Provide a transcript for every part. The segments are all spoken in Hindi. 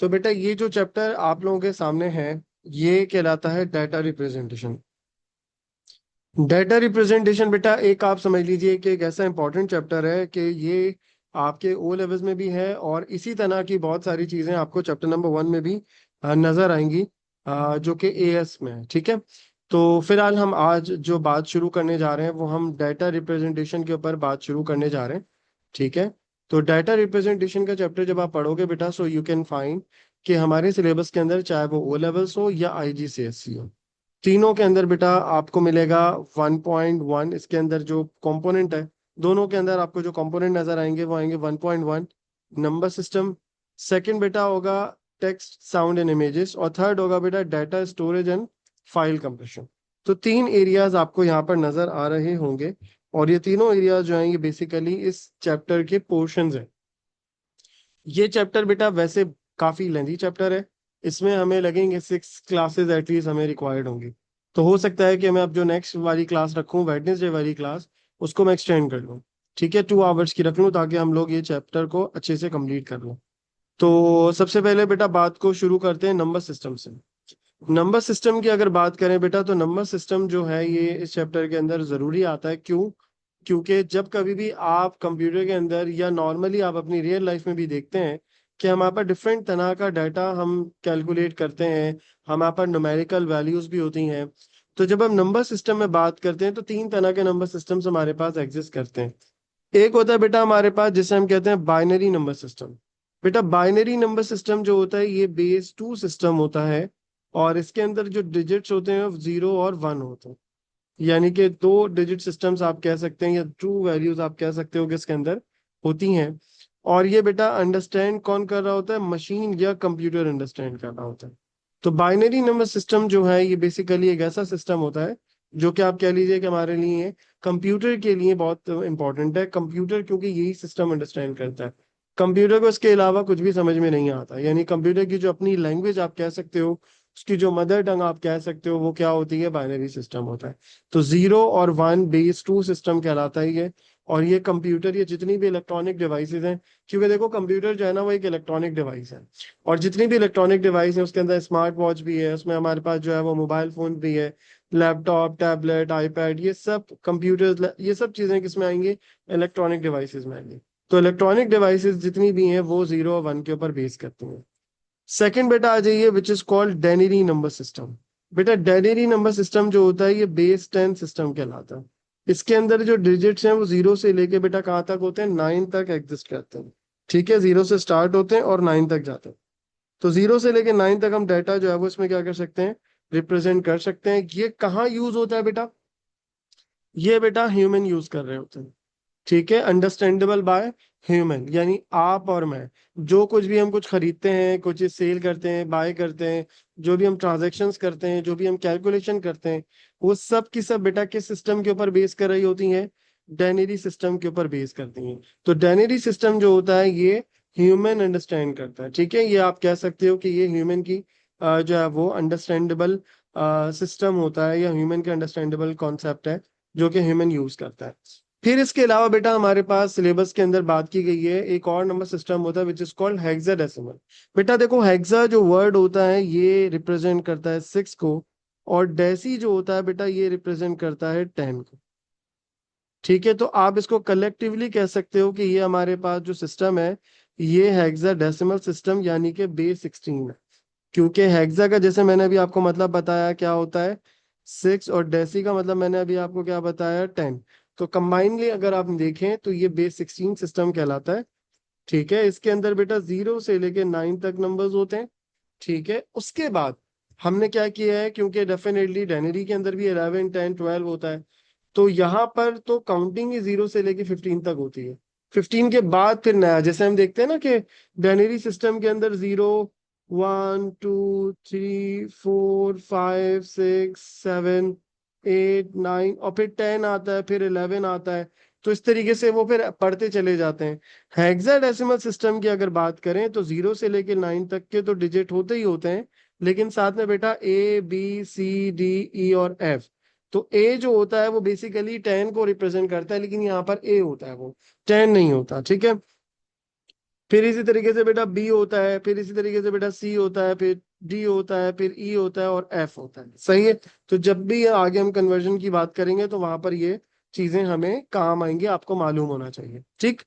तो बेटा ये जो चैप्टर आप लोगों के सामने है ये कहलाता है डाटा रिप्रेजेंटेशन। डाटा रिप्रेजेंटेशन बेटा एक आप समझ लीजिए कि एक ऐसा इंपॉर्टेंट चैप्टर है कि ये आपके ओ लेवल्स में भी है और इसी तरह की बहुत सारी चीजें आपको चैप्टर नंबर 1 में भी नजर आएंगी, जो कि एएस में है। ठीक है। तो फिलहाल हम आज जो बात शुरू करने जा रहे हैं वो हम डाटा रिप्रेजेंटेशन के ऊपर बात शुरू करने जा रहे हैं। ठीक है। तो डाटा रिप्रेजेंटेशन का चैप्टर जब आप पढ़ोगे बेटा, सो यू कैन फाइंड कि हमारे सिलेबस के अंदर चाहे वो ओ लेवल्स हो या आईजीसीएसई हो, तीनों के अंदर बेटा आपको मिलेगा 1.1। इसके अंदर जो कंपोनेंट है, दोनों के अंदर आपको जो कंपोनेंट नजर आएंगे वो आएंगे 1.1 नंबर सिस्टम। सेकंड बेटा होगा टेक्स्ट साउंड एंड इमेजेस, और थर्ड होगा बेटा data storage and file compression. तो तीन एरियाज आपको यहाँ पर नजर आ रहे होंगे, और ये तीनों एरियाज जो हैं ये बेसिकली इस चैप्टर के पोर्शंस हैं। ये चैप्टर बेटा वैसे काफी लेंथी चैप्टर है, इसमें हमें लगेंगे 6 क्लासेस एटलीस्ट हमें रिक्वायर्ड होंगी। तो हो सकता है कि मैं अब जो नेक्स्ट वाली क्लास रखूं, वेडनेसडे वाली क्लास, उसको मैं एक्सटेंड कर लूँ। ठीक है, 2 आवर्स की रख लूँ ताकि हम लोग ये चैप्टर को अच्छे से कंप्लीट कर लूँ। तो सबसे पहले बेटा बात को शुरू करते हैं नंबर सिस्टम से। नंबर सिस्टम की अगर बात करें बेटा, तो नंबर सिस्टम जो है ये इस चैप्टर के अंदर जरूरी आता है। क्यों? क्योंकि जब कभी भी आप कंप्यूटर के अंदर या नॉर्मली आप अपनी रियल लाइफ में भी देखते हैं कि हमारे पास डिफरेंट तरह का डाटा हम कैलकुलेट करते हैं, हमारे पास न्यूमेरिकल वैल्यूज भी होती हैं। तो जब हम नंबर सिस्टम में बात करते हैं तो तीन तरह के नंबर सिस्टम्स हमारे पास एग्जिस्ट करते हैं। एक होता है बेटा हमारे पास जिसे हम कहते हैं बाइनरी नंबर सिस्टम। बेटा बाइनरी नंबर सिस्टम जो होता है ये बेस 2 सिस्टम होता है, और इसके अंदर जो डिजिट्स होते हैं वो 0 और 1 होते हैं। यानी कि 2 डिजिट सिस्टम्स आप कह सकते हैं या ट्रू वैल्यूज आप कह सकते हो कि इसके अंदर होती हैं। और ये बेटा अंडरस्टैंड कौन कर रहा होता है? मशीन या कंप्यूटर अंडरस्टैंड कर रहा होता है। तो बाइनरी नंबर सिस्टम जो है ये बेसिकली एक ऐसा सिस्टम होता है जो कि आप कह लीजिए कि हमारे लिए, कंप्यूटर के लिए बहुत इंपॉर्टेंट है। कंप्यूटर क्योंकि यही सिस्टम अंडरस्टैंड करता है, कंप्यूटर को इसके अलावा कुछ भी समझ में नहीं आता। यानी कंप्यूटर की जो अपनी लैंग्वेज आप कह सकते हो, उसकी जो मदर टंग आप कह सकते हो, वो क्या होती है? बाइनरी सिस्टम होता है। तो 0 और 1 बेस 2 सिस्टम कहलाता है ये। और ये कंप्यूटर, ये जितनी भी इलेक्ट्रॉनिक डिवाइसेज हैं, क्योंकि देखो कंप्यूटर जो है ना वो एक इलेक्ट्रॉनिक डिवाइस है, और जितनी भी इलेक्ट्रॉनिक डिवाइस है उसके अंदर स्मार्ट वॉच भी है, उसमें हमारे पास जो है वो मोबाइल फोन भी है, लैपटॉप, टैबलेट, आईपैड, ये सब कंप्यूटर्स, ये सब चीजें किसमें आएंगी? इलेक्ट्रॉनिक डिवाइसेज में आएंगी। तो इलेक्ट्रॉनिक डिवाइसेस जितनी भी हैं वो 0 और 1 के ऊपर बेस करती हैं। सेकंड बेटा आ जाइए, which is called denary number system. बेटा डेनरी नंबर सिस्टम जो होता है ये बेस 10 सिस्टम कहलाता है। इसके अंदर जो डिजिट्स हैं वो 0 से लेके बेटा कहाँ तक होते हैं? 9 तक एग्जिस्ट करते हैं। ठीक है, 0 से स्टार्ट होते हैं और 9 तक जाते हैं। तो 0 से लेके 9 तक हम डाटा जो है वो इसमें क्या कर सकते हैं? रिप्रेजेंट कर सकते हैं। ये कहाँ यूज होता है बेटा? ये बेटा ह्यूमन यूज कर रहे होते हैं। ठीक है, अंडरस्टैंडेबल बाय ह्यूमन, यानी आप और मैं, जो कुछ भी हम कुछ खरीदते हैं, कुछ सेल करते हैं, बाय करते हैं, जो भी हम ट्रांजैक्शंस करते हैं, जो भी हम कैलकुलेशन करते हैं, वो सब की सब बेटा किस सिस्टम के ऊपर बेस कर रही होती हैं? डेनरी सिस्टम के ऊपर बेस करती हैं। तो डेनरी सिस्टम जो होता है ये ह्यूमन अंडरस्टैंड करता है। ठीक है, ये आप कह सकते हो कि ये ह्यूमन की जो है वो अंडरस्टैंडेबल सिस्टम होता है, या ह्यूमन के अंडरस्टैंडेबल कॉन्सेप्ट है जो कि ह्यूमन यूज करता है। फिर इसके अलावा बेटा हमारे पास सिलेबस के अंदर बात की गई है एक और नंबर सिस्टम होता है विच इज कॉल्ड हेक्साडेसिमल। बेटा देखो हेक्सा जो वर्ड होता है ये रिप्रेजेंट करता है 6 को, और डेसी जो होता है बेटा ये रिप्रेजेंट करता है 10 को। ठीक है, तो आप इसको कलेक्टिवली कह सकते हो कि ये हमारे पास जो सिस्टम है ये हेक्साडेसिमल सिस्टम यानी कि बेस 16 है। क्योंकि हेक्सा का जैसे मैंने अभी आपको मतलब बताया क्या होता है? 6, और डेसी का मतलब मैंने अभी आपको क्या बताया? 10। तो कंबाइनली अगर आप देखें तो ये बेस 16 सिस्टम कहलाता है। ठीक है, इसके अंदर बेटा 0 से लेके 9 तक नंबर्स होते हैं। ठीक है, उसके बाद हमने क्या किया है, क्योंकि डेफिनेटली डेनरी के अंदर भी 11, 10, 12 होता है, तो यहाँ पर तो काउंटिंग ही 0 से लेके 15 तक होती है। 15 के बाद फिर नया, जैसे हम देखते हैं ना कि बाइनरी सिस्टम के अंदर 0, 1, 2, 3, 4, 5, 6, 7, 8, 9 और फिर 10 आता है, फिर 11 आता है। तो इस तरीके से वो फिर पढ़ते चले जाते हैं। हेक्साडेसिमल सिस्टम की अगर बात करें तो 0 से लेके 9 तक के तो डिजिट होते ही होते हैं, लेकिन साथ में बेटा A B C D E और F। तो ए जो होता है वो बेसिकली 10 को रिप्रेजेंट करता है, लेकिन यहाँ पर ए होता है, वो 10 नहीं होता। ठीक है, फिर इसी तरीके से बेटा बी होता है, फिर इसी तरीके से बेटा सी होता है, फिर डी होता है, फिर ई होता है और एफ होता है। सही है। तो जब भी आगे हम कन्वर्जन की बात करेंगे तो वहां पर ये चीजें हमें काम आएंगी, आपको मालूम होना चाहिए। ठीक।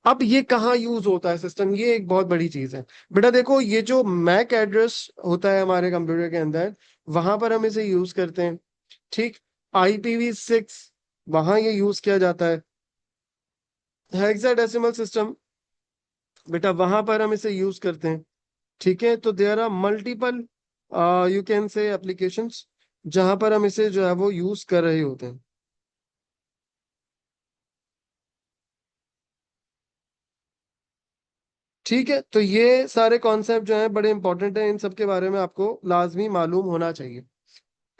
अब ये कहाँ यूज होता है सिस्टम, ये एक बहुत बड़ी चीज है बेटा। देखो ये जो मैक एड्रेस होता है हमारे कंप्यूटर के अंदर, वहां पर हम इसे यूज करते हैं। ठीक। IPv6 वहां ये यूज किया जाता है। हेक्साडेसिमल सिस्टम बेटा वहां पर हम इसे यूज करते हैं। ठीक है। तो there are multiple you can say applications जहां पर हम इसे जो है वो यूज कर रहे होते हैं। ठीक है। तो ये सारे कॉन्सेप्ट जो हैं बड़े इंपॉर्टेंट हैं, इन सब के बारे में आपको लाजमी मालूम होना चाहिए।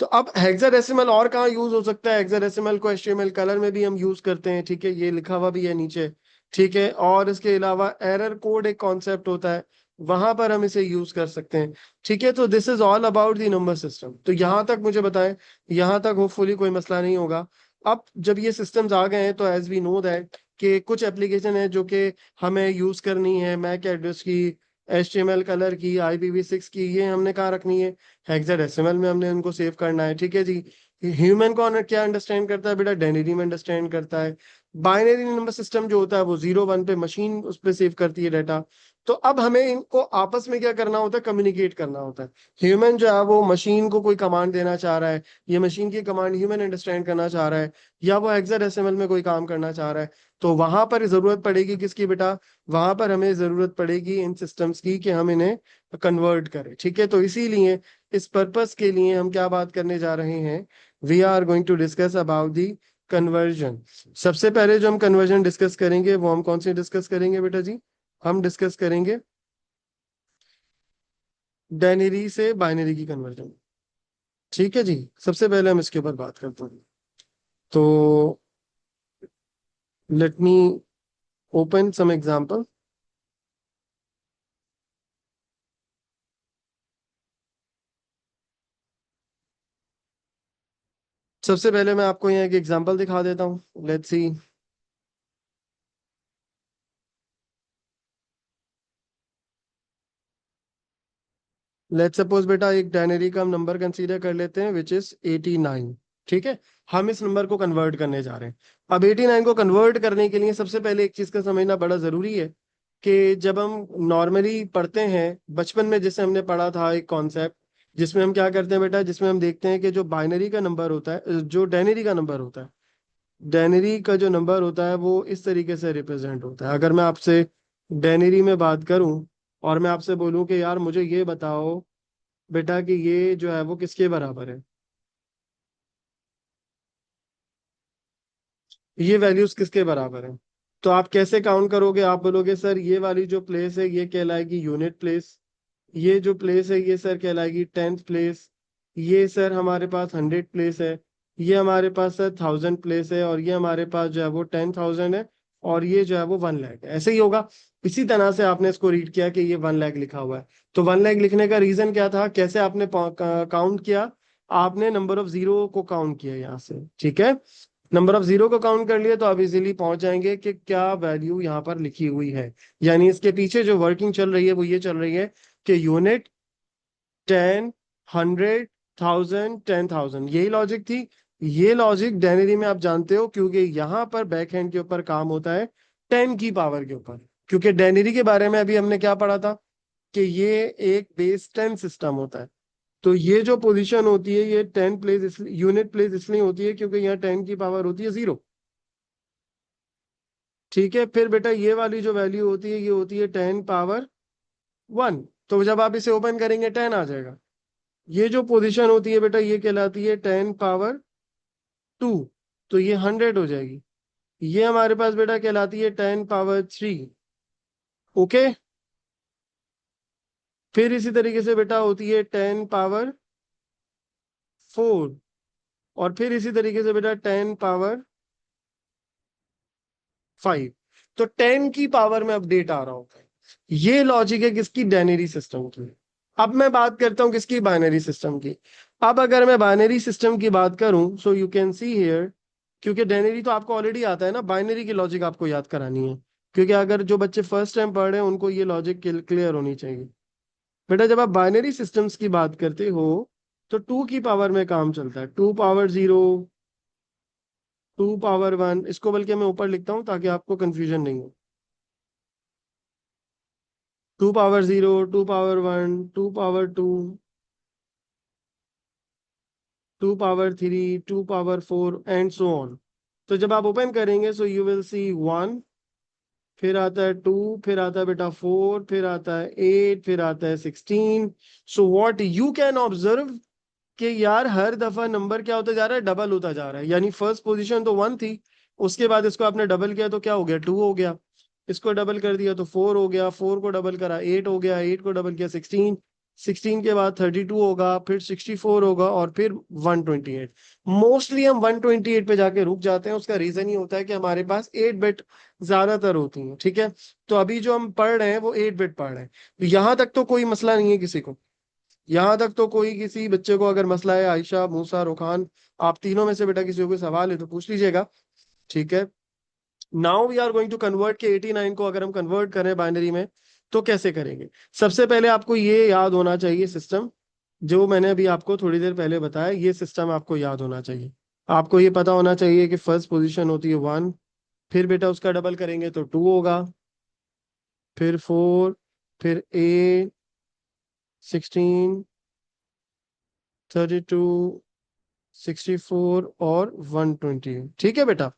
तो अब हेक्साडेसिमल और कहाँ यूज हो सकता है? हेक्साडेसिमल को HTML कलर में भी हम यूज करते हैं। ठीक है, ये लिखा हुआ भी है नीचे। ठीक है। और इसके अलावा एरर कोड एक कॉन्सेप्ट होता है, वहां पर हम इसे यूज कर सकते हैं। ठीक है। तो this is all about the number system. तो यहां तक मुझे बताएं, यहां तक होपफुली कोई मसला नहीं होगा। अब जब ये सिस्टम्स आ गए हैं तो एज वी नो दैट कि कुछ एप्लीकेशन है जो कि हमें यूज करनी है, मैक एड्रेस की, HTML कलर की, IPv6 की, ये हमने कहाँ रखनी है? हेक्साडेसिमल में हमने उनको सेव करना है। ठीक है जी। ह्यूमन को क्या अंडरस्टैंड करता है बेटा? डेनरी में अंडरस्टैंड करता है। बाइनरी नंबर सिस्टम जो होता है वो 0 1 पे मशीन उस पर सेव करती है डाटा। तो अब हमें इनको आपस में क्या करना होता है? कम्युनिकेट करना होता है। ह्यूमन जो है वो मशीन को कोई कमांड देना चाह रहा है, ये मशीन की कमांड ह्यूमन अंडरस्टैंड करना चाह रहा है, या वो हेक्साडेसिमल में कोई काम करना चाह रहा है। तो वहां पर जरूरत पड़ेगी किसकी बेटा? वहां पर हमें जरूरत पड़ेगी इन सिस्टम्स की कि हम इन्हें कन्वर्ट करें। ठीक है। तो इसीलिए इस पर्पस के लिए हम क्या बात करने जा रहे हैं? We are going to discuss about the conversion. सबसे पहले जो हम कन्वर्जन डिस्कस करेंगे वो हम कौन सी डिस्कस करेंगे बेटा जी? हम डिस्कस करेंगे डायनरी से बाइनरी की कन्वर्जन। ठीक है जी। सबसे पहले हम इसके ऊपर बात करते हैं। तो let me open some example. सबसे पहले मैं आपको यहाँ एक एग्जांपल दिखा देता हूँ। Let's see. लेट्स सपोज बेटा एक डायनरी का हम नंबर कंसीडर कर लेते हैं विच इज 89। ठीक है। हम इस नंबर को कन्वर्ट करने जा रहे हैं। अब 89 को कन्वर्ट करने के लिए सबसे पहले एक चीज का समझना बड़ा जरूरी है कि जब हम नॉर्मली पढ़ते हैं बचपन में, जैसे हमने पढ़ा था एक कॉन्सेप्ट जिसमें हम क्या करते हैं बेटा, जिसमें हम देखते हैं कि जो बाइनरी का नंबर होता है, जो डायनरी का नंबर होता है, डायनरी का जो नंबर होता है वो इस तरीके से रिप्रेजेंट होता है। अगर मैं आपसे डायनरी में बात करूं और मैं आपसे बोलूं कि यार मुझे ये बताओ बेटा कि ये जो है वो किसके बराबर है, ये वैल्यूज किसके बराबर है, तो आप कैसे काउंट करोगे? आप बोलोगे सर ये वाली जो प्लेस है ये कहलाएगी यूनिट प्लेस, ये जो प्लेस है ये सर कहलाएगी 10th प्लेस, ये सर हमारे पास 100 प्लेस है, ये हमारे पास सर 1000 प्लेस है, और ये हमारे पास जो है वो 10,000 है, और ये जो है वो 1 लाख है। ऐसे ही होगा। इसी तरह से आपने इसको रीड किया कि ये 1 लाख लिखा हुआ है। तो 1 लाख लिखने का रीजन क्या था? कैसे आपने काउंट किया? आपने नंबर ऑफ जीरो को काउंट किया यहाँ से। ठीक है। नंबर ऑफ जीरो को काउंट कर लिए तो आप इजीली पहुंच जाएंगे कि क्या वैल्यू यहाँ पर लिखी हुई है। यानी इसके पीछे जो वर्किंग चल रही है वो ये चल रही है कि यूनिट, 10, 100, 1000, 10,000, यही लॉजिक थी। ये लॉजिक डायनरी में आप जानते हो क्योंकि यहाँ पर बैक हैंड के ऊपर काम होता है 10 की पावर के ऊपर। क्योंकि डायनरी के बारे में अभी हमने क्या पढ़ा था कि ये एक बेस 10 सिस्टम होता है। तो ये जो पोजीशन होती है ये 10 प्लेस इसलिए, यूनिट प्लेस इसलिए होती है क्योंकि यहाँ 10 की पावर होती है 0। ठीक है। फिर बेटा ये वाली जो वैल्यू होती है ये होती है 10 पावर 1। तो जब आप इसे ओपन करेंगे 10 आ जाएगा। ये जो पोजीशन होती है बेटा ये कहलाती है 10 पावर 2। तो ये 100 हो जाएगी। ये हमारे पास बेटा कहलाती है 10 पावर 3। ओके। फिर इसी तरीके से बेटा होती है 10 पावर 4। और फिर इसी तरीके से बेटा 10 पावर 5। तो 10 की पावर में अपडेट आ रहा होता है। ये लॉजिक है किसकी? डायनरी सिस्टम की। अब मैं बात करता हूं किसकी? बाइनरी सिस्टम की। अब अगर मैं बाइनरी सिस्टम की बात करूं so you can see here, क्योंकि डायनरी तो आपको ऑलरेडी आता है ना, बाइनरी की लॉजिक आपको याद करानी है। क्योंकि अगर जो बच्चे फर्स्ट टाइम पढ़ रहे हैं उनको ये लॉजिक क्लियर होनी चाहिए। बेटा जब आप बाइनरी सिस्टम्स की बात करते हो तो 2 की पावर में काम चलता है, 2 पावर 0, 2 पावर 1, इसको बल्कि मैं ऊपर लिखता हूँ ताकि आपको कंफ्यूजन नहीं हो। 2 power 0, 2 power 1, 2 power 2, 2 power 3, 2 power 4 and so on. तो जब आप ओपन करेंगे सो यू विल सी 1, फिर आता है 2, फिर आता है बेटा 4, फिर आता है 8, फिर आता है 16। So what you can observe कि यार हर दफा नंबर क्या होता जा रहा है, डबल होता जा रहा है। यानी फर्स्ट पोजीशन तो 1 थी, उसके बाद इसको आपने डबल किया तो क्या हो गया, 2 हो गया। इसको डबल कर दिया तो 4 हो गया, 4 को डबल करा 8 हो गया, 8 को डबल किया 16, 16 के बाद 32 होगा, फिर 64 होगा और फिर 128। मोस्टली हम 128 पे जाके रुक जाते हैं। उसका रीजन ही होता है कि हमारे पास 8 बिट ज्यादातर होती हैं। ठीक है, तो अभी जो हम पढ़ रहे हैं वो 8 बिट पढ़ रहे हैं। तो यहां तक तो कोई मसला नहीं है किसी को। यहां तक तो कोई किसी बच्चे को अगर मसला है, आयशा, मूसा, रुखान, आप तीनों में से बेटा किसी को कोई सवाल है तो पूछ लीजिएगा। ठीक है, now we are going to convert के 89 को अगर हम कन्वर्ट करें बाइनरी में तो कैसे करेंगे। सबसे पहले आपको ये याद होना चाहिए सिस्टम, जो मैंने अभी आपको थोड़ी देर पहले बताया, ये सिस्टम आपको याद होना चाहिए। आपको ये पता होना चाहिए कि फर्स्ट पोजीशन होती है 1, फिर बेटा उसका डबल करेंगे तो 2 होगा, फिर 4, फिर 8, 16, 32, 64 और 120। ठीक है बेटा।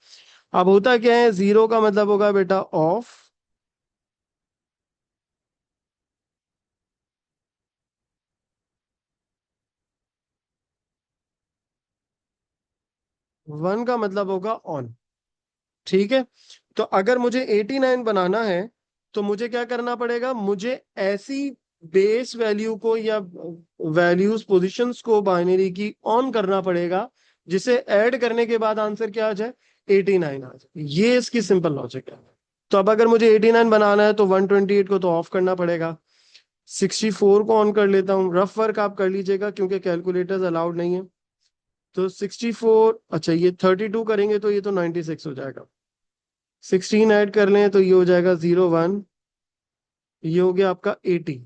अब होता क्या है, 0 का मतलब होगा बेटा ऑफ, 1 का मतलब होगा ऑन। ठीक है, तो अगर मुझे 89 बनाना है तो मुझे क्या करना पड़ेगा, मुझे ऐसी बेस वैल्यू को या वैल्यूज पोजीशंस को बाइनरी की ऑन करना पड़ेगा जिसे ऐड करने के बाद आंसर क्या आ जाए, 89 आ जाए। ये इसकी सिंपल लॉजिक है। तो अब अगर मुझे 89 बनाना है तो 128 को तो ऑफ करना पड़ेगा, 64 को ऑन कर लेता हूँ। रफ वर्क आप कर लीजिएगा क्योंकि कैलकुलेटर्स अलाउड नहीं है। तो 64, अच्छा ये 32 करेंगे तो ये तो 96 हो जाएगा। 16 ऐड कर लें तो ये हो जाएगा 01, ये हो गया आपका 80।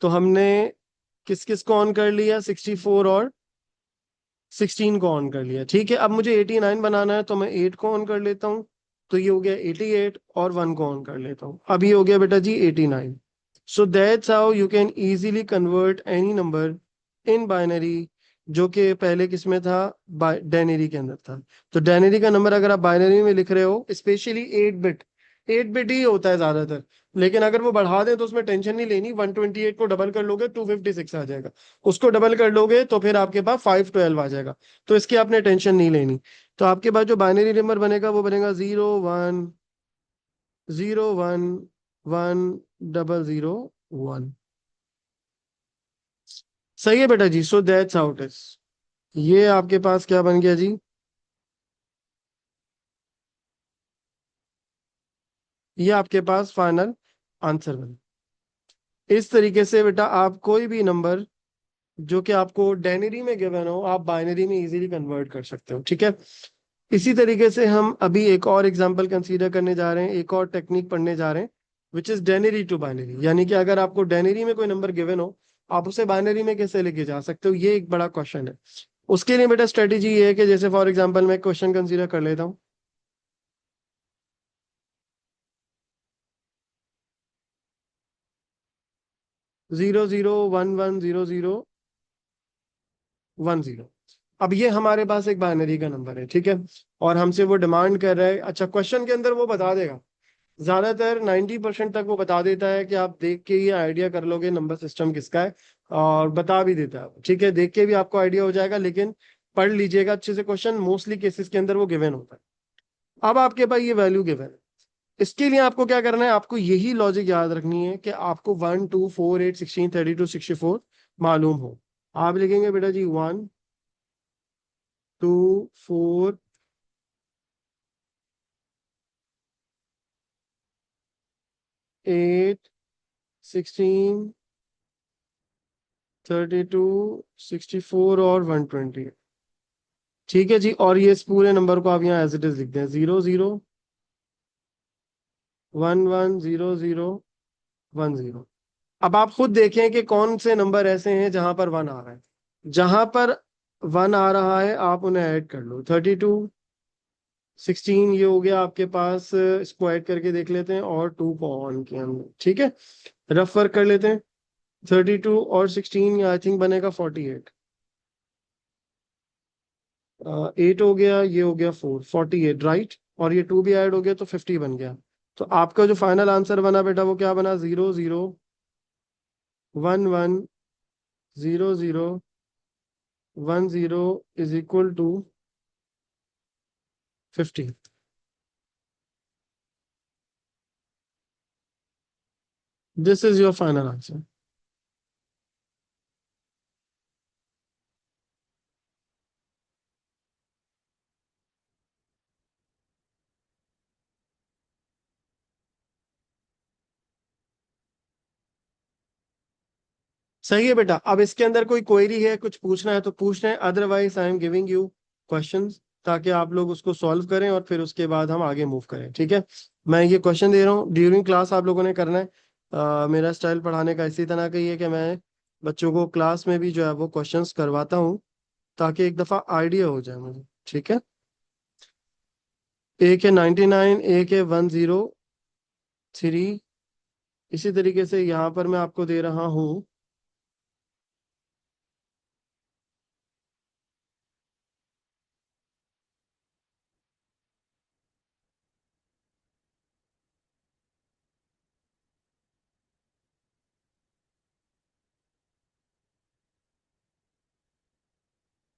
तो हमने किस किस को ऑन कर लिया, 64 और 16 को ऑन कर लिया। ठीक है, अब मुझे 89 बनाना है तो मैं 8 को ऑन कर लेता हूँ, तो ये हो गया 88 और 1 को ऑन कर लेता हूँ। अब ये हो गया बेटा जी 89। सो that's how you can easily convert any number in binary, जो कि पहले किस में था, डायनरी के अंदर था। तो डायनरी का नंबर अगर आप बाइनरी में लिख रहे हो, स्पेशली 8 बिट, 8 बिट ही होता है ज्यादातर। लेकिन अगर वो बढ़ा दें तो उसमें टेंशन नहीं लेनी, 128 को डबल कर लोगे 256 आ जाएगा, उसको डबल कर लोगे तो फिर आपके पास 512 आ जाएगा। तो इसकी आपने टेंशन नहीं लेनी। तो आपके पास जो बाइनरी नंबर बनेगा वो बनेगा 01011001। सही है बेटा जी, so that's how it is. ये आपके पास क्या बन गया जी, ये आपके पास फाइनल आंसर बन। इस तरीके से बेटा आप कोई भी नंबर जो कि आपको डायनरी में गिवन हो आप बाइनरी में इजीली कन्वर्ट कर सकते हो। ठीक है, इसी तरीके से हम अभी एक और एग्जांपल कंसीडर करने जा रहे हैं, एक और टेक्निक पढ़ने जा रहे हैं, विच इज डायनरी टू बाइनरी। यानी कि अगर आपको डायनरी में कोई नंबर गिवन हो, आप उसे बाइनरी में कैसे लेके जा सकते हो, ये एक बड़ा क्वेश्चन है। उसके लिए बेटा स्ट्रेटेजी ये है कि जैसे फॉर एग्जांपल मैं क्वेश्चन कंसीडर कर लेता हूँ, 00110010। अब ये हमारे पास एक बाइनरी का नंबर है। ठीक है, और हमसे वो डिमांड कर रहा है, अच्छा क्वेश्चन के अंदर वो बता देगा, ज्यादातर 90% तक वो बता देता है कि आप देख के ये आइडिया कर लोगे नंबर सिस्टम किसका है, और बता भी देता है। ठीक है, देख के भी आपको आइडिया हो जाएगा, लेकिन पढ़ लीजिएगा अच्छे से, क्वेश्चन मोस्टली केसेस के अंदर वो गिवन होता है। अब आपके पास ये वैल्यू गिवन है, इसके लिए आपको क्या करना है, आपको यही लॉजिक याद रखनी है कि आपको 1 2 4 8 16 32 64 मालूम हो। आप लिखेंगे बेटा जी 1 2 4 8 16 32 64 और 120। ठीक है जी, और ये इस पूरे नंबर को आप यहाँ एज इट इज लिख दें, 00 110010। अब आप खुद देखें कि कौन से नंबर ऐसे हैं जहां पर वन आ रहा है। जहां पर वन आ रहा है आप उन्हें ऐड कर लो। 32 16 ये हो गया आपके पास। इसको ऐड करके देख लेते हैं और टू को ऑन किया हमने, ठीक है। रफ वर्क कर लेते हैं। 32 और 16 आई थिंक बनेगा 48। 8 हो गया, ये हो गया 48 राइट। और ये टू भी ऐड हो गया तो 50 बन गया। तो आपका जो फाइनल आंसर बना बेटा वो क्या बना? 00110010 is equal to 50। This is your final answer. सही है बेटा। अब इसके अंदर कोई क्वेरी है, कुछ पूछना है तो पूछ रहे हैं, otherwise I am giving you questions ताकि आप लोग उसको सॉल्व करें और फिर उसके बाद हम आगे मूव करें, ठीक है। मैं ये क्वेश्चन दे रहा हूँ, ड्यूरिंग क्लास आप लोगों ने करना है। मेरा स्टाइल पढ़ाने का इसी तरह का ही है कि मैं बच्चों को क्लास में भी जो है वो क्वेश्चंस करवाता हूँ ताकि एक दफ़ा आइडिया हो जाए मुझे, ठीक है। एक है 99, एक है 103। इसी तरीके से यहाँ पर मैं आपको दे रहा हूँ।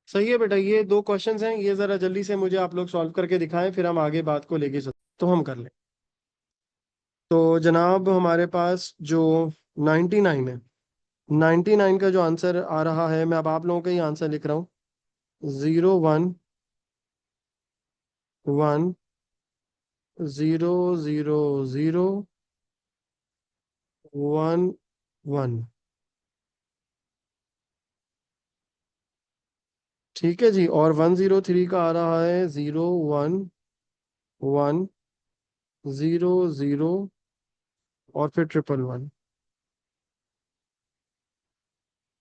सही है बेटा, ये दो क्वेश्चंस हैं, ये जरा जल्दी से मुझे आप लोग सॉल्व करके दिखाएं, फिर हम आगे बात को लेके चलते तो हम कर लें। तो जनाब हमारे पास जो 99 है, 99 का जो आंसर आ रहा है, मैं अब आप लोगों का ही आंसर लिख रहा हूँ। 0, 0, 0, 0, 1, 1। ठीक है जी। और 103 का आ रहा है 0, 1, 1, 0, 0 और फिर 1, 1, 1।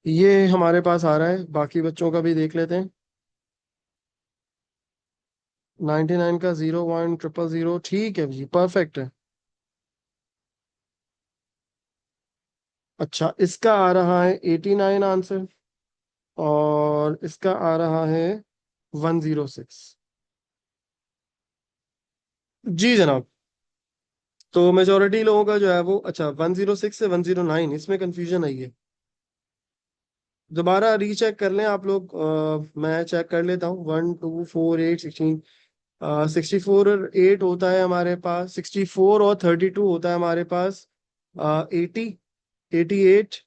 ये हमारे पास आ रहा है, बाकी बच्चों का भी देख लेते हैं। 99 का 0, 1, 0, 0, ठीक है जी, परफेक्ट है। अच्छा, इसका आ रहा है 89 आंसर। और इसका आ रहा है 106। जी जनाब। तो मेजोरिटी लोगों का जो है वो, अच्छा 106 से 109 इसमें कंफ्यूजन आई है। दोबारा रीचेक कर लें आप लोग। मैं चेक कर लेता हूँ। 1, 2, 4, 8, 16। 64 और 8 होता है हमारे पास, 64 और 32 होता है हमारे पास। 80, 88।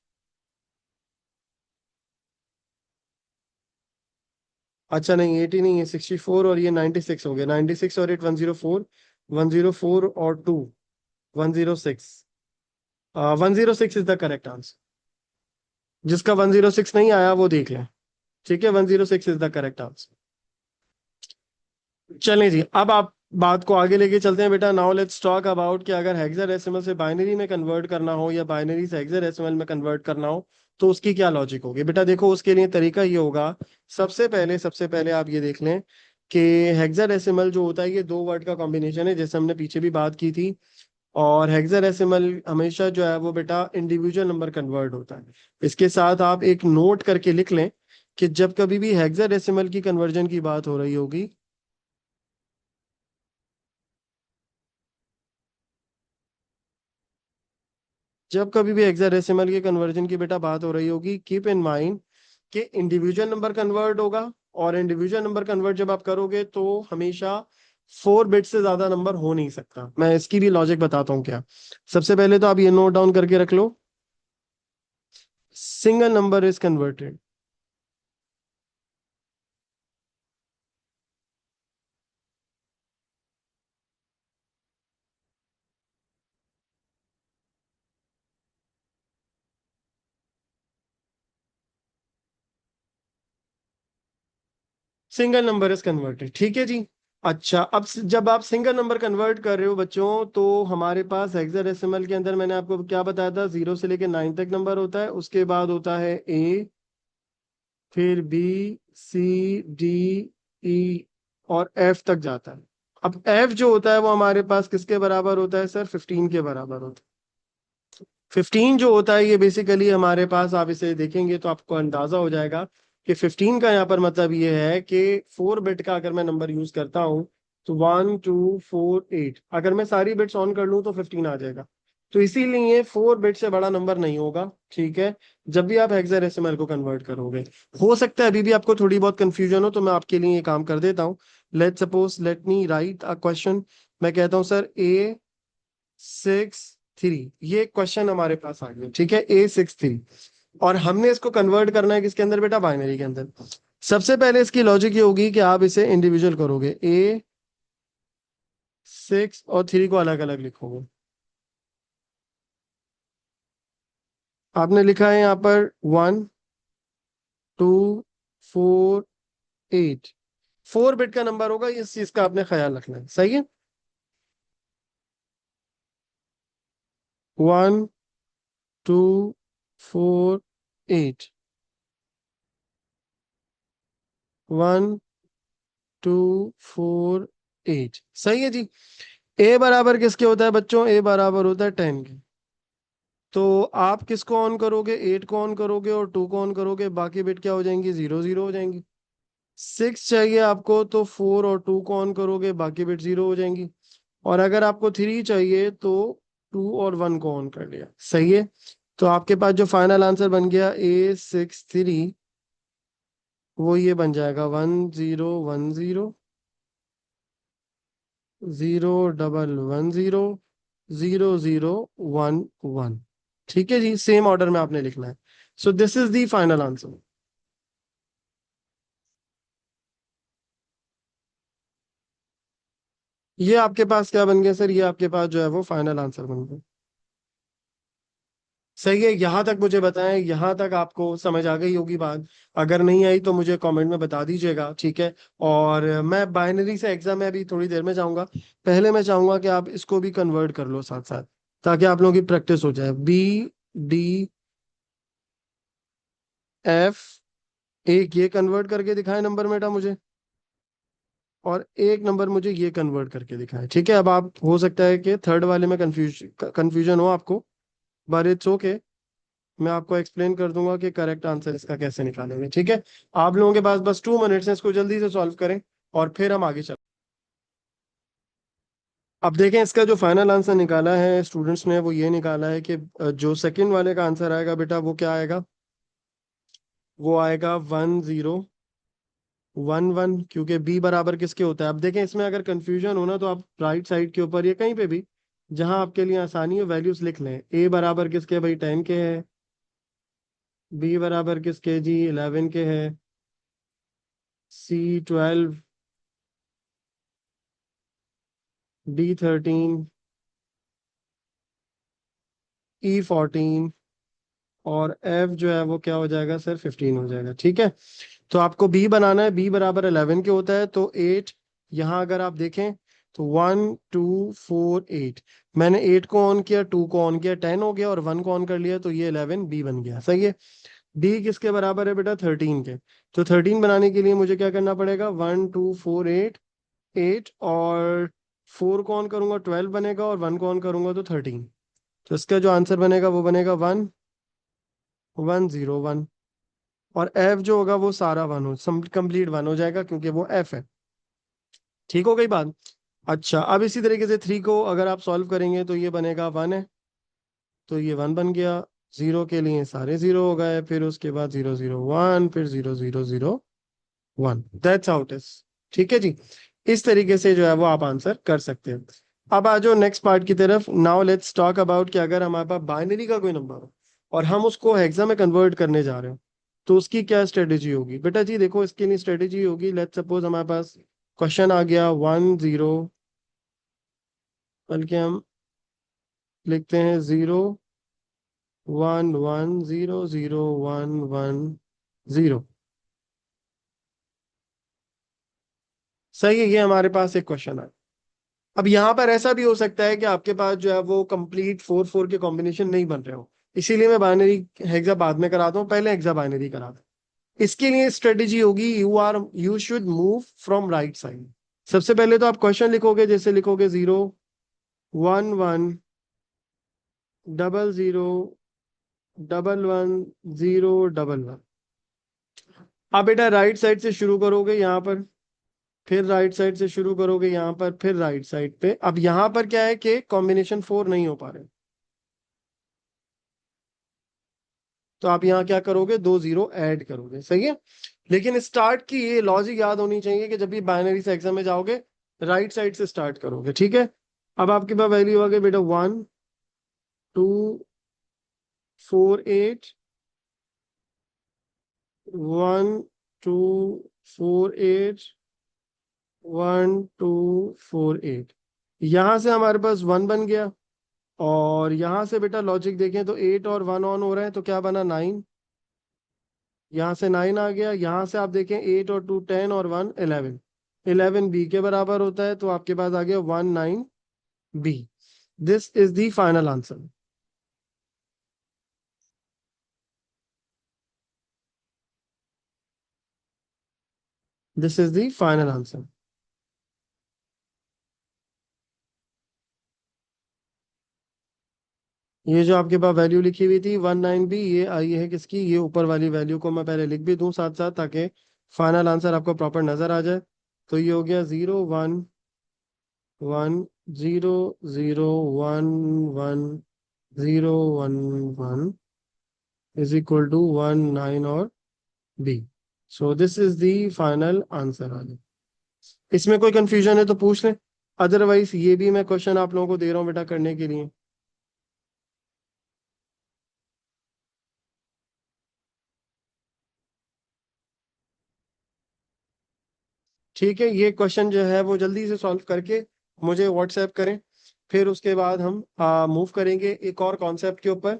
अच्छा नहीं, 80 नहीं है, 64 और ये 96 हो गया। 96 और 8, 104। 104 और 2, 106। 106 इज द करेक्ट आंसर। जिसका 106 नहीं आया वो देख लें, ठीक है। 106 इज द करेक्ट आंसर। चलें जी, अब आप बात को आगे लेके चलते हैं बेटा। नाउ लेट्स टॉक अबाउट कि अगर हेक्साडेसिमल से बाइनरी में कन्वर्ट करना हो या बाइनरी से हेक्साडेसिमल में कन्वर्ट करना हो तो उसकी क्या लॉजिक होगी बेटा। देखो उसके लिए तरीका ये होगा। सबसे पहले आप ये देख लें कि हेक्साडेसिमल जो होता है ये दो वर्ड का कॉम्बिनेशन है, जैसे हमने पीछे भी बात की थी। और हेक्साडेसिमल हमेशा जो है वो बेटा इंडिविजुअल नंबर कन्वर्ट होता है। इसके साथ आप एक नोट करके लिख लें कि जब कभी भी हेक्साडेसिमल की कन्वर्जन की बात हो रही होगी, जब कभी भी हेक्साडेसिमल के कन्वर्जन की बेटा बात हो रही होगी, कीप इन माइंड कि इंडिविजुअल नंबर कन्वर्ट होगा। और इंडिविजुअल नंबर कन्वर्ट जब आप करोगे तो हमेशा 4 बिट से ज्यादा नंबर हो नहीं सकता। मैं इसकी भी लॉजिक बताता हूँ क्या। सबसे पहले तो आप ये नोट डाउन करके रख लो। Single number is converted. Single number is converted, ठीक है जी। अच्छा, अब जब आप सिंगल नंबर कन्वर्ट कर रहे हो बच्चों, तो हमारे पास हेक्साडेसिमल के अंदर मैंने आपको क्या बताया था, 0 से लेके 9 तक नंबर होता है, उसके बाद होता है ए, फिर बी, सी, डी, ई और एफ तक जाता है। अब एफ जो होता है वो हमारे पास किसके बराबर होता है सर, 15 के बराबर होता है। 15 जो होता है ये बेसिकली हमारे पास, आप इसे देखेंगे तो आपको अंदाजा हो जाएगा कि 15 का यहाँ पर मतलब ये है कि 4 बिट का अगर मैं नंबर यूज करता हूँ, तो 1 2 4 8, अगर मैं सारी बिट्स ऑन कर लूँ तो 15 आ जाएगा। तो इसीलिए 4 बिट से बड़ा नंबर नहीं होगा, ठीक है, जब भी आप हेक्साडेसिमल को कन्वर्ट करोगे। हो सकता है अभी भी आपको थोड़ी बहुत कंफ्यूजन हो, तो मैं आपके लिए ये काम कर देता हूँ। Let me right a question. मैं कहता हूँ सर A63, ये क्वेश्चन हमारे पास आ गया, ठीक है, A63, और हमने इसको कन्वर्ट करना है किसके अंदर बेटा, बाइनरी के अंदर। सबसे पहले इसकी लॉजिक ये होगी कि आप इसे इंडिविजुअल करोगे, A6 और 3 को अलग अलग लिखोगे। आपने लिखा है यहाँ पर 1 2 4 8, 4 बिट का नंबर होगा, इस चीज का आपने ख्याल रखना है, सही है। 1 2 4 8, 1 2 4 8, सही है जी। ए बराबर किसके होता है बच्चों, ए बराबर होता है 10 के। तो आप किसको ऑन करोगे, 8 को ऑन करोगे और 2 को ऑन करोगे, बाकी बिट क्या हो जाएंगी, 0 0 हो जाएंगी। 6 चाहिए आपको, तो 4 और 2 को ऑन करोगे, बाकी बिट 0 हो जाएंगी। और अगर आपको 3 चाहिए तो 2 और 1 को ऑन कर लिया, सही है। तो आपके पास जो फाइनल आंसर बन गया A63, वो ये बन जाएगा 1010 011 0 0 1 1। ठीक है जी, सेम ऑर्डर में आपने लिखना है। सो this is the final answer. ये आपके पास क्या बन गया सर, ये आपके पास जो है वो फाइनल आंसर बन गया। सही है, यहाँ तक मुझे बताएं, यहाँ तक आपको समझ आ गई होगी बात। अगर नहीं आई तो मुझे कमेंट में बता दीजिएगा, ठीक है। और मैं बाइनरी से एग्जाम में अभी थोड़ी देर में जाऊंगा। पहले मैं चाहूंगा कि आप इसको भी कन्वर्ट कर लो साथ साथ, ताकि आप लोगों की प्रैक्टिस हो जाए। B D F, एक ये कन्वर्ट करके दिखाए नंबर बेटा मुझे, और एक नंबर मुझे ये कन्वर्ट करके दिखाए, ठीक है। अब आप, हो सकता है कि थर्ड वाले में कंफ्यूजन हो आपको, बट इट्स ओके। मैं आपको एक्सप्लेन कर दूंगा कि करेक्ट आंसर इसका कैसे निकालेंगे, ठीक है। आप लोगों के पास बस 2 मिनट्स हैं, इसको जल्दी से सॉल्व करें और फिर हम आगे चलें। अब देखें, इसका जो फाइनल आंसर निकाला है स्टूडेंट्स ने, वो ये निकाला है कि जो सेकंड वाले का आंसर आएगा बेटा, वो क्या आएगा, वो आएगा 1011, क्योंकि बी बराबर किसके होता है। अब देखें, इसमें अगर कंफ्यूजन हो ना, तो आप राइट साइड के ऊपर या कहीं पे भी जहां आपके लिए आसानी हो वैल्यूज लिख लें। ए बराबर किसके भाई, 10 के है। बी बराबर किसके जी, 11 के है। C12, D13, E14, और एफ जो है वो क्या हो जाएगा सर, 15 हो जाएगा, ठीक है। तो आपको बी बनाना है, बी बराबर 11 के होता है, तो 8, यहाँ अगर आप देखें तो 1 2 4 8, मैंने 8 को ऑन किया, 2 को ऑन किया, 10 हो गया, और 1 को ऑन कर लिया, तो ये 11 बी बन गया, सही है। डी किसके बराबर है बेटा, 13 के। तो 13 बनाने के लिए मुझे क्या करना पड़ेगा, 1 2 4 8, 8, और 4 को ऑन करूंगा 12 बनेगा, और 1 को ऑन करूंगा तो 13। तो इसका जो आंसर बनेगा वो बनेगा 1101। और एफ जो होगा वो सारा 1 हो, कंप्लीट 1 हो जाएगा, क्योंकि वो एफ है। ठीक हो गई बात। अच्छा, अब इसी तरीके से 3 को अगर आप सॉल्व करेंगे तो ये बनेगा 1 है, तो ये 1 बन गया। 0 के लिए सारे 0 हो गए, फिर उसके बाद 0 0 1, फिर 0 0 0 1। दैट्स हाउ इट इज, ठीक है जी। इस तरीके से जो है वो आप आंसर कर सकते हैं। अब आ जाओ नेक्स्ट पार्ट की तरफ। नाउ लेट्स टॉक अबाउट कि अगर हमारे पास बाइनरी का कोई नंबर हो और हम उसको हेक्सा में कन्वर्ट करने जा रहे हो, तो उसकी क्या स्ट्रेटेजी होगी बेटा जी। देखो, इसके लिए स्ट्रेटेजी होगी, लेट्स सपोज हमारे पास क्वेश्चन आ गया 10, बल्कि हम लिखते हैं 0 1 1 0 0 1 1 0। सही है, ये हमारे पास एक क्वेश्चन है। अब यहाँ पर ऐसा भी हो सकता है कि आपके पास जो है वो कंप्लीट 4 4 के कॉम्बिनेशन नहीं बन रहे हो, इसीलिए मैं बाइनरी हेक्सा बाद में कराता हूँ, पहले हेक्सा बाइनरी कराता हूँ। इसके लिए स्ट्रेटेजी होगी, you should move from right side. सबसे पहले तो आप क्वेश्चन लिखोगे, जैसे लिखोगे 0 1 1 00 11 0 आप बेटा राइट साइड से शुरू करोगे यहाँ पर, फिर राइट साइड से शुरू करोगे यहाँ पर, फिर राइट साइड पे। अब यहाँ पर क्या है कि कॉम्बिनेशन 4 नहीं हो पा रहे, तो आप यहाँ क्या करोगे, 2 0 ऐड करोगे, सही है। लेकिन स्टार्ट की ये लॉजिक याद होनी चाहिए कि जब भी बाइनरी से एग्जाम में जाओगे, राइट साइड से स्टार्ट करोगे, ठीक है। अब आपके पास वैल्यू आ गई बेटा 1 2 4 8, 1 2 4 8, 1 2 4 8। यहां से हमारे पास 1 बन गया, और यहां से बेटा लॉजिक देखें तो 8 और 1 ऑन हो रहे हैं, तो क्या बना 9। यहाँ से 9 आ गया, यहाँ से आप देखें 8 और 2 10 और 1 11, 11 बी के बराबर होता है, तो आपके पास आ गया 19 B. This is the final answer. This is the final answer. ये जो आपके पास वैल्यू लिखी हुई थी 19 बी, ये आई है किसकी, ये ऊपर वाली वैल्यू को मैं पहले लिख भी दूं साथ साथ, ताकि फाइनल आंसर आपको प्रॉपर नजर आ जाए। तो ये हो गया 0 1 1 0 1 1 0 1 1 इज इक्वल टू 19 और बी। So this is the final answer आ गया। इसमें कोई कंफ्यूजन है तो पूछ लें, अदरवाइज ये भी मैं क्वेश्चन आप लोगों को दे रहा हूँ बेटा करने के लिए। ठीक है, ये क्वेश्चन जो है वो जल्दी से सॉल्व करके मुझे व्हाट्सएप करें। फिर उसके बाद हम मूव करेंगे एक और कॉन्सेप्ट के ऊपर,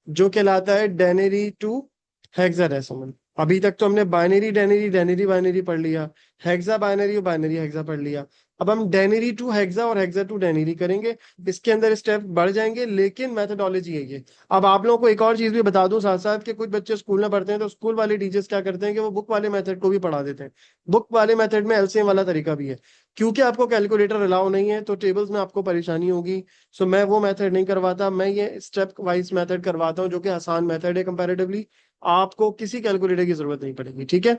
जो कहलाता है डेनेरी टू हेक्साडेसिमल। अभी तक तो हमने बाइनरी डेनरी डेनरी बाइनरी पढ़ लिया, हेक्सा बाइनरी और बाइनरी हेक्सा पढ़ लिया। अब हम डेनरी टू हेक्सा और हेक्सा टू डेनरी करेंगे। इसके अंदर स्टेप बढ़ जाएंगे, लेकिन मैथडोलॉजी है ये। अब आप लोगों को एक और चीज भी बता दूं साथ साथ, कि कुछ बच्चे स्कूल में पढ़ते हैं तो स्कूल वाले टीचर्स क्या करते हैं कि वो बुक वाले मेथड को भी पढ़ा देते हैं। बुक वाले मेथड में एलसीएम वाला तरीका भी है, क्योंकि आपको कैलकुलेटर अलाउ नहीं है तो टेबल्स में आपको परेशानी होगी। सो मैं वो मेथड नहीं करवाता, मैं ये स्टेप वाइज मेथड करवाता हूँ, जो कि आसान मेथड है कंपैरेटिवली। आपको किसी कैलकुलेटर की जरूरत नहीं पड़ेगी, ठीक है।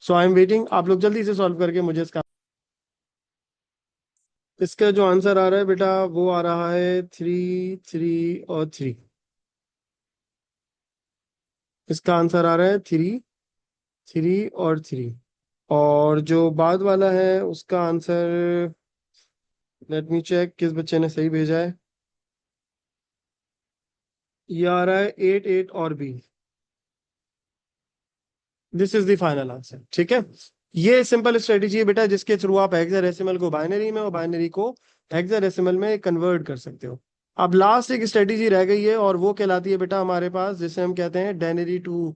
सो आई एम वेटिंग, आप लोग जल्दी से सॉल्व करके मुझे इसका इसका जो आंसर आ रहा है बेटा वो आ रहा है 3 3 और 3। इसका आंसर आ रहा है 3 3 और 3। और जो बाद वाला है उसका आंसर, लेट मी चेक किस बच्चे ने सही भेजा है। ये आ रहा है 8 8 और B. This is the final answer, ठीक है। ये सिंपल स्ट्रेटेजी है बेटा, जिसके थ्रू आप हेक्साडेसिमल को बाइनरी में और बाइनरी को हेक्साडेसिमल में कन्वर्ट कर सकते हो। अब लास्ट एक स्ट्रेटेजी रह गई है, और वो कहलाती है बेटा हमारे पास, जिसे हम कहते हैं डेनरी टू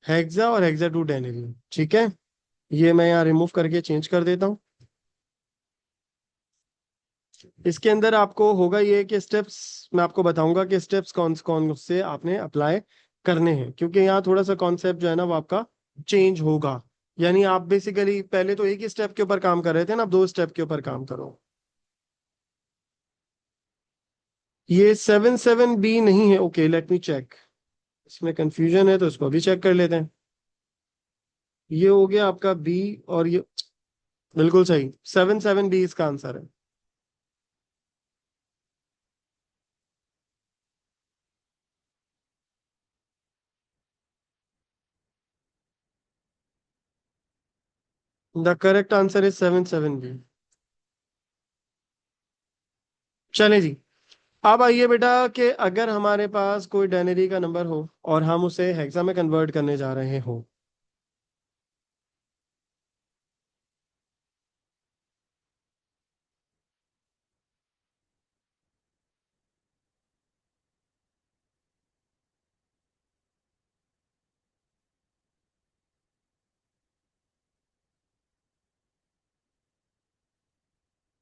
हेक्सा और हेक्सा टू डेनरी, ठीक है। ये मैं यहाँ रिमूव करके चेंज कर देता हूँ। इसके अंदर आपको होगा ये कि स्टेप्स मैं आपको बताऊंगा कि स्टेप्स कौन कौन से आपने अप्लाई करने हैं, क्योंकि यहाँ थोड़ा सा कॉन्सेप्ट जो है ना वो आपका चेंज होगा। यानी आप बेसिकली पहले तो एक ही स्टेप के ऊपर काम कर रहे थे ना, अब 2 स्टेप के ऊपर काम करो। ये 7 7 बी नहीं है, ओके लेट मी चेक। इसमें कंफ्यूजन है तो इसको भी चेक कर लेते हैं। ये हो गया आपका बी, और ये बिल्कुल सही, 7 7 बी इसका आंसर है। The correct answer is 7 7 B. चले जी। अब आइए बेटा कि अगर हमारे पास कोई डायनरी का नंबर हो और हम उसे हेक्सा में कन्वर्ट करने जा रहे हो।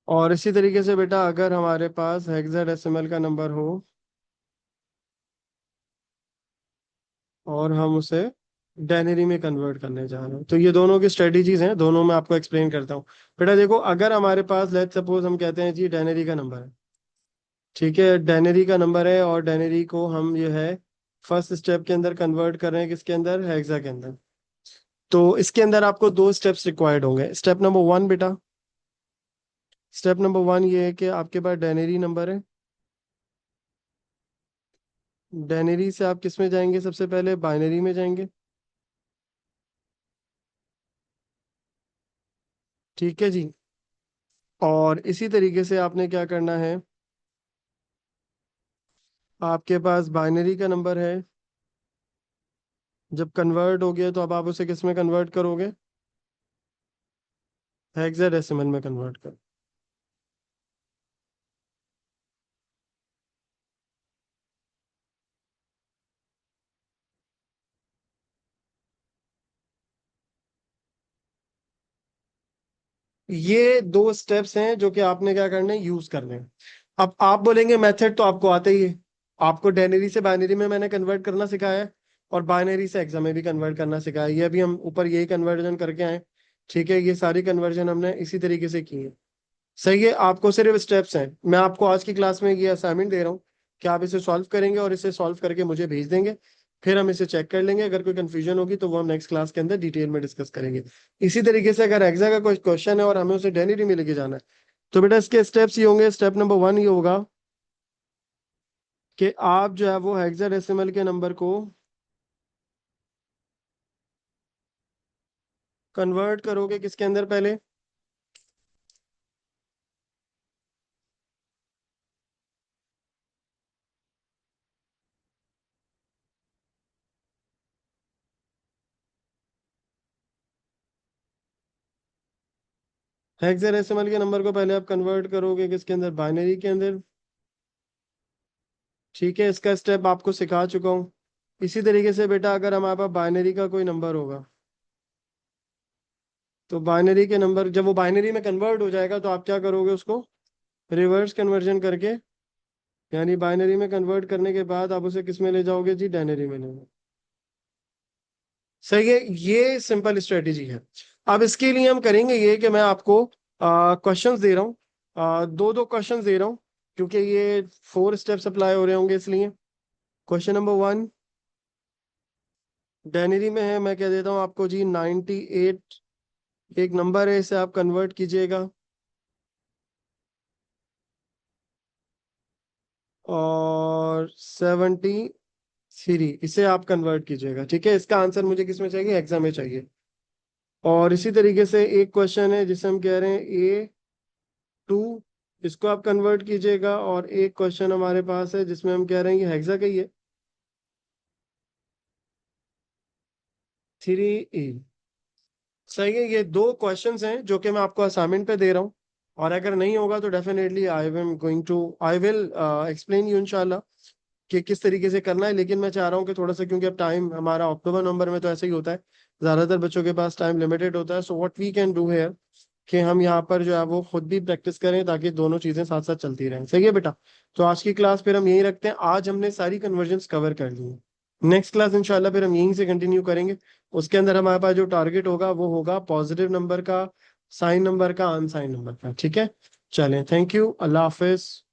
और इसी तरीके से बेटा अगर हमारे पास हेक्साडेसिमल का नंबर हो और हम उसे डेनरी में कन्वर्ट करने जा रहे हैं, तो ये दोनों की स्ट्रेटजीज हैं, दोनों मैं आपको एक्सप्लेन करता हूँ। बेटा देखो, अगर हमारे पास लेट्स सपोज हम कहते हैं जी डेनरी का नंबर है, ठीक है, डेनरी का नंबर है और डेनरी को हम ये है फर्स्ट स्टेप के अंदर कन्वर्ट कर रहे हैं, किसके अंदर, हेक्सा के अंदर। तो इसके अंदर आपको दो स्टेप्स रिक्वायर्ड होंगे। स्टेप नंबर वन बेटा, स्टेप नंबर वन ये है कि आपके पास डेनरी नंबर है। डेनरी से आप किस में जाएंगे, सबसे पहले बाइनरी में जाएंगे, ठीक है जी। और इसी तरीके से आपने क्या करना है, आपके पास बाइनरी का नंबर है, जब कन्वर्ट हो गया तो अब आप उसे किस में कन्वर्ट करोगे, हेक्साडेसिमल में कन्वर्ट कर। ये दो स्टेप्स हैं जो कि आपने क्या करने, यूज करने हैं। अब आप बोलेंगे मेथड तो आपको आता ही है, आपको डेनरी से बाइनरी में मैंने कन्वर्ट करना सिखाया है और बाइनरी से हेक्सा में भी कन्वर्ट करना सिखाया है, ये भी हम ऊपर यही कन्वर्जन करके आए, ठीक है। ये सारी कन्वर्जन हमने इसी तरीके से की है, सही है। आपको सिर्फ स्टेप्स हैं, मैं आपको आज की क्लास में ये असाइनमेंट दे रहा हूँ कि आप इसे सॉल्व करेंगे और इसे सॉल्व करके मुझे भेज देंगे, फिर हम इसे चेक कर लेंगे। अगर कोई कंफ्यूजन होगी तो वो हम नेक्स्ट क्लास के अंदर डिटेल में डिस्कस करेंगे। इसी तरीके से अगर एग्जा का कोई क्वेश्चन है और हमें उसे डेनिटी में लेके जाना है, तो बेटा इसके स्टेप्स ये होंगे। स्टेप नंबर वन ये होगा कि आप जो है वो हेक्साडेसिमल के नंबर को कन्वर्ट करोगे किसके अंदर, पहले हेक्साडेसिमल के नंबर को पहले आप कन्वर्ट करोगे किसके अंदर, बाइनरी के अंदर, ठीक है। इसका स्टेप आपको सिखा चुका हूँ। इसी तरीके से बेटा अगर हमारे पास बाइनरी का कोई नंबर होगा, तो बाइनरी के नंबर जब वो बाइनरी में कन्वर्ट हो जाएगा तो आप क्या करोगे, उसको रिवर्स कन्वर्जन करके, यानी बाइनरी में कन्वर्ट करने के बाद आप उसे किस में ले जाओगे जी, डायनरी में ले जाओगे। सही है, ये सिंपल स्ट्रेटेजी है। अब इसके लिए हम करेंगे ये कि मैं आपको क्वेश्चंस दे रहा हूँ, दो दो क्वेश्चंस दे रहा हूँ, क्योंकि ये 4 स्टेप्स अप्लाई हो रहे होंगे इसलिए। क्वेश्चन नंबर वन डायनरी में है, मैं कह देता हूँ आपको जी 98 एक नंबर है, इसे आप कन्वर्ट कीजिएगा, और 73 इसे आप कन्वर्ट कीजिएगा, ठीक है। इसका आंसर मुझे किस में चाहिए, एग्जाम में चाहिए। और इसी तरीके से एक क्वेश्चन है जिसे हम कह रहे हैं A2, इसको आप कन्वर्ट कीजिएगा। और एक क्वेश्चन हमारे पास है जिसमें हम कह रहे हैं ये हेक्सा का ही है, 3A। सही है, ये दो क्वेश्चंस हैं जो कि मैं आपको असाइनमेंट पे दे रहा हूँ, और अगर नहीं होगा तो definitely I will explain you इंशाल्लाह कि किस तरीके से करना है। लेकिन मैं चाह रहा हूँ कि थोड़ा सा, क्योंकि अब टाइम हमारा अक्टूबर नवंबर में तो ऐसे ही होता है, ज्यादातर बच्चों के पास टाइम लिमिटेड होता है। So what we can do है कि हम यहाँ पर जो है वो खुद भी प्रैक्टिस करें ताकि दोनों चीजें साथ साथ चलती रहें, सही है बेटा। तो आज की क्लास फिर हम यही रखते हैं, आज हमने सारी कन्वर्जन्स कवर कर ली हैं। नेक्स्ट क्लास इंशाल्लाह फिर हम यहीं से कंटिन्यू करेंगे। उसके अंदर हमारे पास जो टारगेट होगा वो होगा पॉजिटिव नंबर का, साइन नंबर का, अनसाइन नंबर का, ठीक है। चलें, थैंक यू, अल्लाह हाफिज।